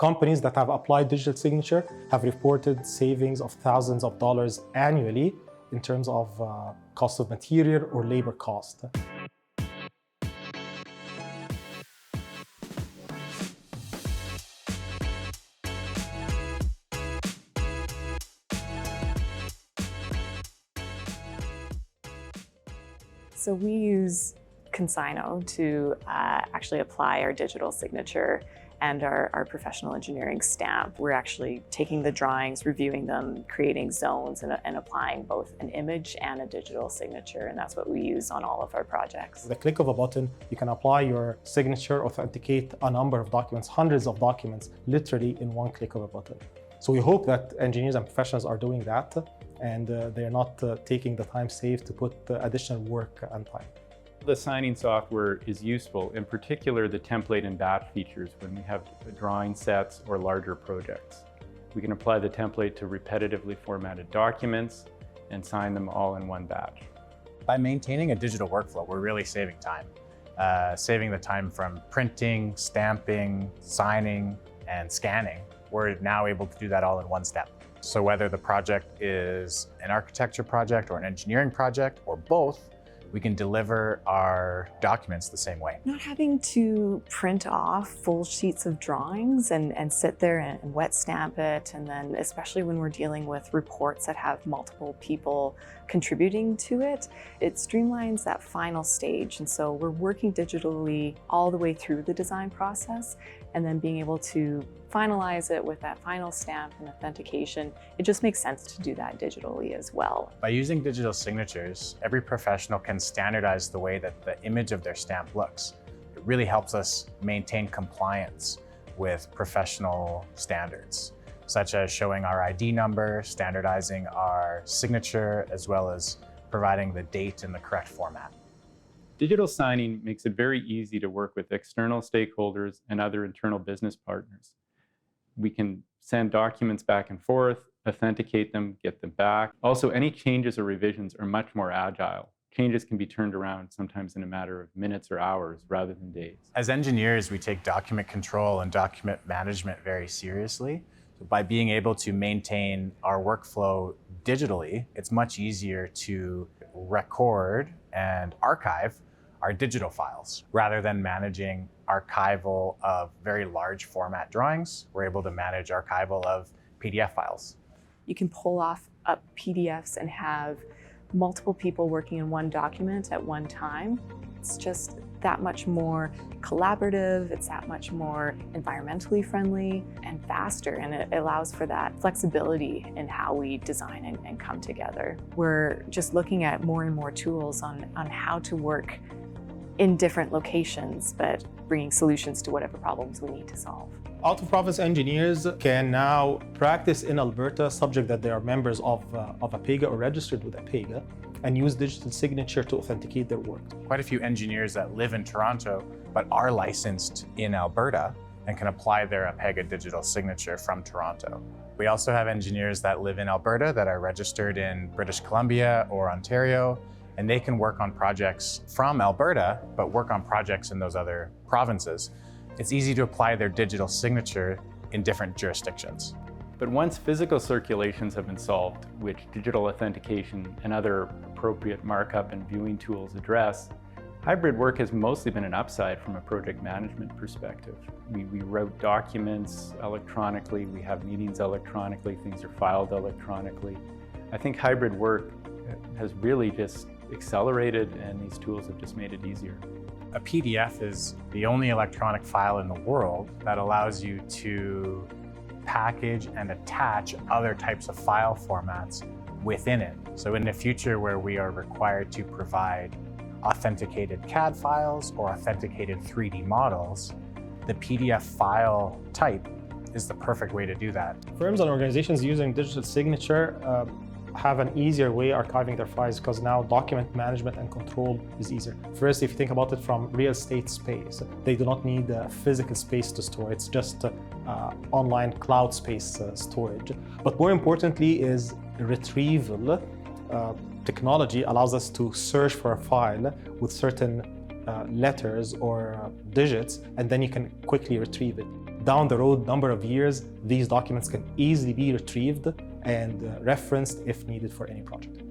Companies that have applied digital signature have reported savings of thousands of dollars annually in terms of cost of material or labor cost. So we use Consigno to actually apply our digital signature and our professional engineering stamp. We're actually taking the drawings, reviewing them, creating zones, and applying both an image and a digital signature, and that's what we use on all of our projects. With the click of a button, you can apply your signature, authenticate a number of documents, hundreds of documents, literally in one click of a button. So we hope that engineers and professionals are doing that, and they're not taking the time saved to put additional work and time. The signing software is useful, in particular the template and batch features when we have drawing sets or larger projects. We can apply the template to repetitively formatted documents and sign them all in one batch. By maintaining a digital workflow, we're really saving time. Saving the time from printing, stamping, signing, and scanning. We're now able to do that all in one step. So whether the project is an architecture project or an engineering project or both, we can deliver our documents the same way. Not having to print off full sheets of drawings and sit there and wet stamp it, and then especially when we're dealing with reports that have multiple people contributing to it, it streamlines that final stage. And so we're working digitally all the way through the design process, and then being able to finalize it with that final stamp and authentication. It just makes sense to do that digitally as well. By using digital signatures, every professional can standardize the way that the image of their stamp looks. It really helps us maintain compliance with professional standards, such as showing our ID number, standardizing our signature, as well as providing the date in the correct format. Digital signing makes it very easy to work with external stakeholders and other internal business partners. We can send documents back and forth, authenticate them, get them back. Also, any changes or revisions are much more agile. Changes can be turned around sometimes in a matter of minutes or hours rather than days. As engineers, we take document control and document management very seriously. So by being able to maintain our workflow digitally, it's much easier to record and archive our digital files. Rather than managing archival of very large format drawings, we're able to manage archival of PDF files. You can pull off up PDFs and have multiple people working in one document at one time. It's just that much more collaborative, it's that much more environmentally friendly and faster, and it allows for that flexibility in how we design and come together. We're just looking at more and more tools on how to work in different locations, but bringing solutions to whatever problems we need to solve. Out-of-province engineers can now practice in Alberta, subject that they are members of APEGA or registered with APEGA, and use digital signature to authenticate their work. Quite a few engineers that live in Toronto but are licensed in Alberta and can apply their APEGA digital signature from Toronto. We also have engineers that live in Alberta that are registered in British Columbia or Ontario, and they can work on projects from Alberta, but work on projects in those other provinces. It's easy to apply their digital signature in different jurisdictions. But once physical circulations have been solved, which digital authentication and other appropriate markup and viewing tools address, hybrid work has mostly been an upside from a project management perspective. We route documents electronically, we have meetings electronically, things are filed electronically. I think hybrid work has really just accelerated, and these tools have just made it easier. A PDF is the only electronic file in the world that allows you to package and attach other types of file formats within it. So in the future, where we are required to provide authenticated CAD files or authenticated 3D models, the PDF file type is the perfect way to do that. Firms and organizations using digital signature have an easier way archiving their files, because now document management and control is easier. First, if you think about it from real estate space, they do not need a physical space to store. It's just online cloud space storage. But more importantly is retrieval. Technology allows us to search for a file with certain letters or digits, and then you can quickly retrieve it. down the road number of years, these documents can easily be retrieved and referenced if needed for any project.